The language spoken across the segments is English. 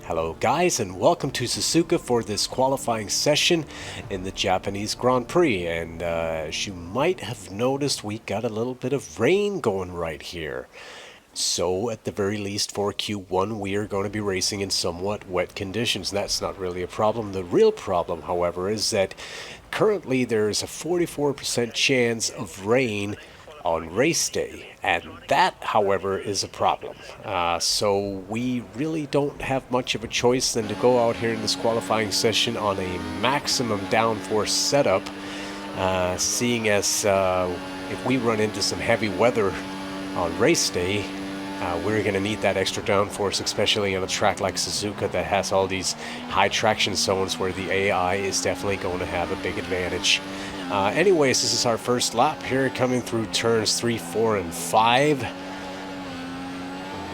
Hello guys, and welcome to Suzuka for this qualifying session in the Japanese Grand Prix. And as you might have noticed, we got a little bit of rain going right here. So at the very least for Q1 we are going to be racing in somewhat wet conditions. That's not really a problem. The real problem, however, is that currently there's a 44% chance of rain on race day, and that, however, is a problem. So we really don't have much of a choice than to go out here in this qualifying session on a maximum downforce setup, seeing as if we run into some heavy weather on race day, we're going to need that extra downforce, especially on a track like Suzuka that has all these high traction zones where the AI is definitely going to have a big advantage. Anyways, this is our first lap here, coming through turns 3, 4, and 5.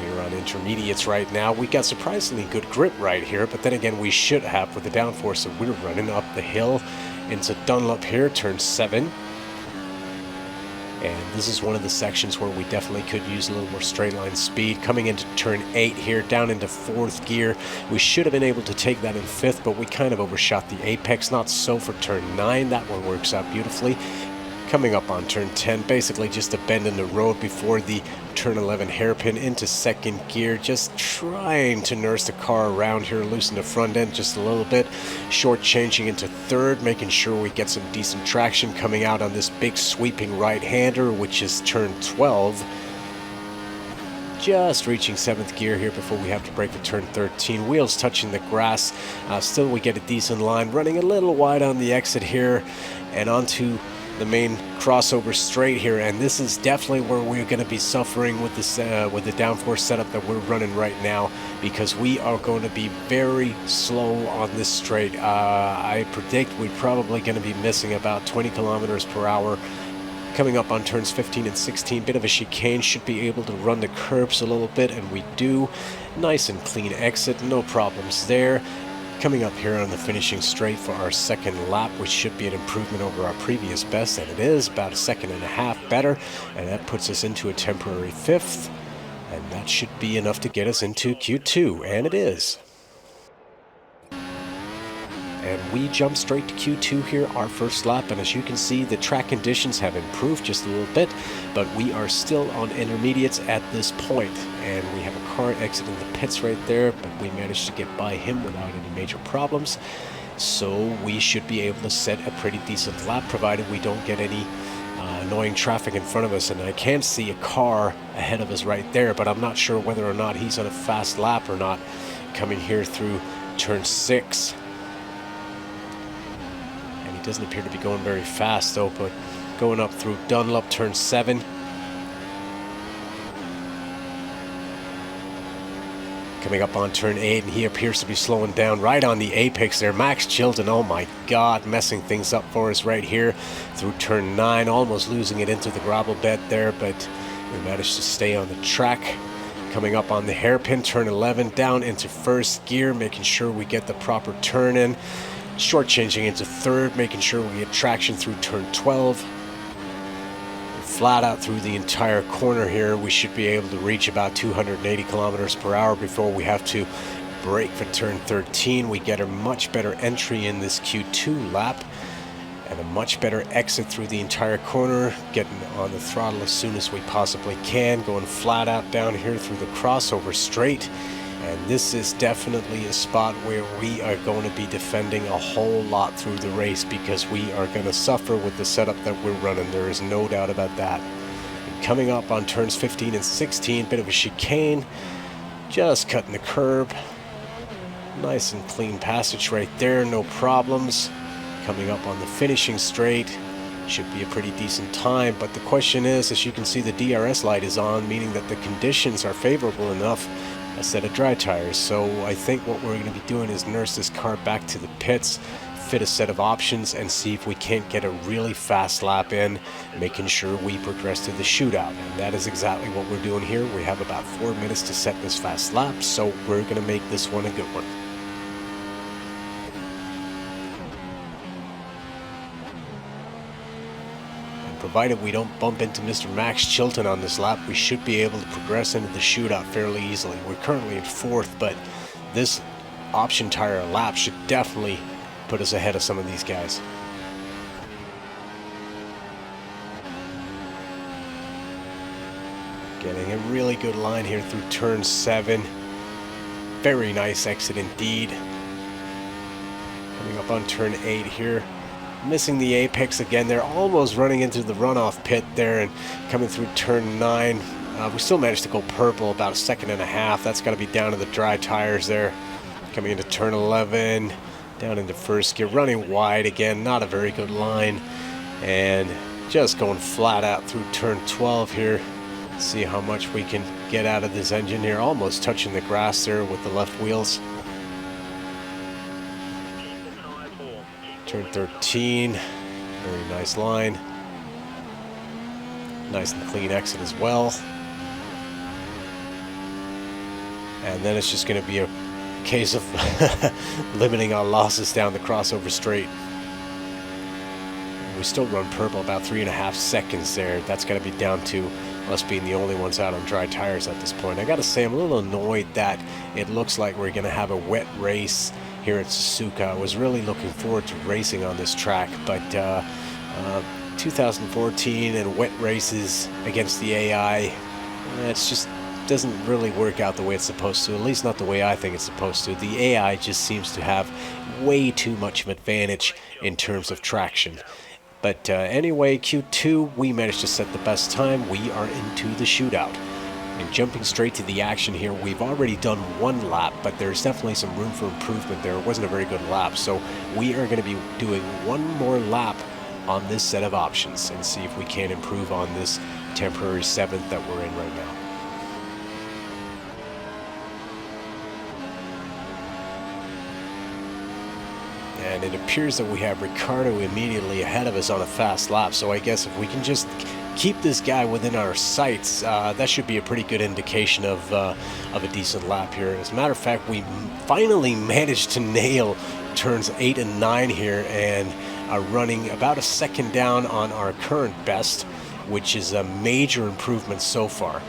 We're on intermediates right now. We got surprisingly good grip right here, but then again, we should have with the downforce that we're running up the hill into Dunlop here, turn 7. And this is one of the sections where we definitely could use a little more straight line speed. Coming into turn 8 here, down into 4th gear. We should have been able to take that in 5th, but we kind of overshot the apex. Not so for turn 9. That one works out beautifully. Coming up on turn 10, basically just a bend in the road before the turn 11 hairpin into 2nd gear. Just trying to nurse the car around here, loosen the front end just a little bit. Short changing into 3rd, making sure we get some decent traction coming out on this big sweeping right-hander, which is turn 12. Just reaching 7th gear here before we have to brake for turn 13. Wheels touching the grass. Still we get a decent line, running a little wide on the exit here and onto the main crossover straight here, and this is definitely where we're going to be suffering with this with the downforce setup that we're running right now, because we are going to be very slow on this straight. I predict we're probably going to be missing about 20 kilometers per hour. Coming up on turns 15 and 16, bit of a chicane, should be able to run the curbs a little bit, and we do. Nice and clean exit, no problems there. Coming up here on the finishing straight for our 2nd lap, which should be an improvement over our previous best, and it is about a 1.5 seconds better, and that puts us into a temporary 5th, and that should be enough to get us into Q2, and it is. And we jump straight to Q2 here, our first lap, and as you can see, the track conditions have improved just a little bit, but we are still on intermediates at this point, and we have a car exiting the pits right there, but we managed to get by him without any major problems, so we should be able to set a pretty decent lap, provided we don't get any annoying traffic in front of us. And I can see a car ahead of us right there, but I'm not sure whether or not he's on a fast lap or not, coming here through turn 6. Doesn't appear to be going very fast though, but going up through Dunlop, turn 7. Coming up on turn 8, and he appears to be slowing down right on the apex there. Max Chilton, oh my god, messing things up for us right here through turn 9, almost losing it into the gravel bed there, but we managed to stay on the track. Coming up on the hairpin, turn 11, down into 1st gear, making sure we get the proper turn in. Short changing into 3rd, making sure we get traction through turn 12. Flat out through the entire corner here, we should be able to reach about 280 kilometers per hour before we have to brake for turn 13. We get a much better entry in this Q2 lap and a much better exit through the entire corner, getting on the throttle as soon as we possibly can, going flat out down here through the crossover straight. And this is definitely a spot where we are going to be defending a whole lot through the race, because we are going to suffer with the setup that we're running. There is no doubt about that. And coming up on turns 15 and 16, bit of a chicane, just cutting the curb. Nice and clean passage right there, no problems. Coming up on the finishing straight, should be a pretty decent time, but the question is, as you can see, the DRS light is on, meaning that the conditions are favorable enough. A set of dry tires, so I think what we're going to be doing is nurse this car back to the pits, fit a set of options, and see if we can't get a really fast lap in, making sure we progress to the shootout. And that is exactly what we're doing here. We have about 4 minutes to set this fast lap, so we're going to make this one a good one. Provided we don't bump into Mr. Max Chilton on this lap, we should be able to progress into the shootout fairly easily. We're currently in 4th, but this option tire a lap should definitely put us ahead of some of these guys. Getting a really good line here through turn 7. Very nice exit indeed. Coming up on turn 8 here. Missing the apex again. They're almost running into the runoff pit there and coming through turn 9. We still managed to go purple about a second and a half. That's got to be down to the dry tires there. Coming into turn 11. Down into first gear. Running wide again. Not a very good line. And just going flat out through turn 12 here. See how much we can get out of this engine here. Almost touching the grass there with the left wheels. Turn 13, very nice line. Nice and clean exit as well. And then it's just going to be a case of limiting our losses down the crossover straight. We still run purple about 3.5 seconds there. That's got to be down to us being the only ones out on dry tires at this point. I got to say, I'm a little annoyed that it looks like we're going to have a wet race here at Suzuka. I was really looking forward to racing on this track, but 2014 and wet races against the AI, it just doesn't really work out the way it's supposed to, at least not the way I think it's supposed to. The AI just seems to have way too much of an advantage in terms of traction. But anyway, Q2, we managed to set the best time. We are into the shootout. And jumping straight to the action here, we've already done 1 lap, but there's definitely some room for improvement there. It wasn't a very good lap, so we are going to be doing 1 more lap on this set of options and see if we can improve on this temporary 7th that we're in right now. And it appears that we have Ricardo immediately ahead of us on a fast lap, so I guess if we can just keep this guy within our sights, that should be a pretty good indication of a decent lap here. As a matter of fact, we finally managed to nail turns 8 and 9 here and are running about a second down on our current best, which is a major improvement so far.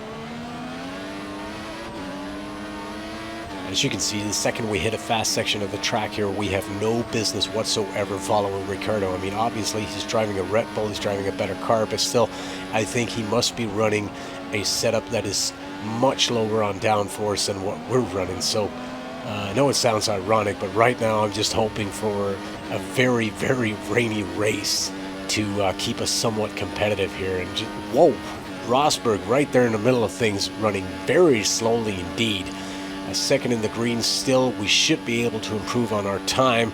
As you can see, the second we hit a fast section of the track here, we have no business whatsoever following Ricardo. I mean, obviously he's driving a Red Bull, he's driving a better car, but still, I think he must be running a setup that is much lower on downforce than what we're running. So I know it sounds ironic, but right now I'm just hoping for a very, very rainy race to keep us somewhat competitive here. And just, whoa, Rosberg right there in the middle of things, running very slowly indeed. A second in the green still. We should be able to improve on our time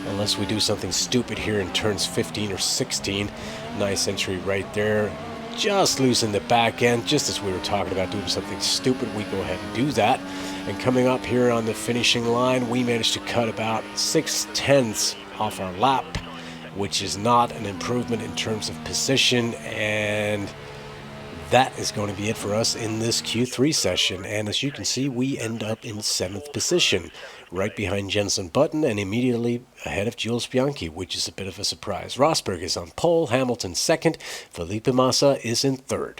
unless we do something stupid here in turns 15 or 16. Nice entry right there. Just losing the back end, just as we were talking about doing something stupid. We go ahead and do that. And coming up here on the finishing line, we managed to cut about 6/10 off our lap, which is not an improvement in terms of position, and that is going to be it for us in this Q3 session. And as you can see, we end up in 7th position, right behind Jenson Button and immediately ahead of Jules Bianchi, which is a bit of a surprise. Rosberg is on pole, Hamilton 2nd, Felipe Massa is in 3rd.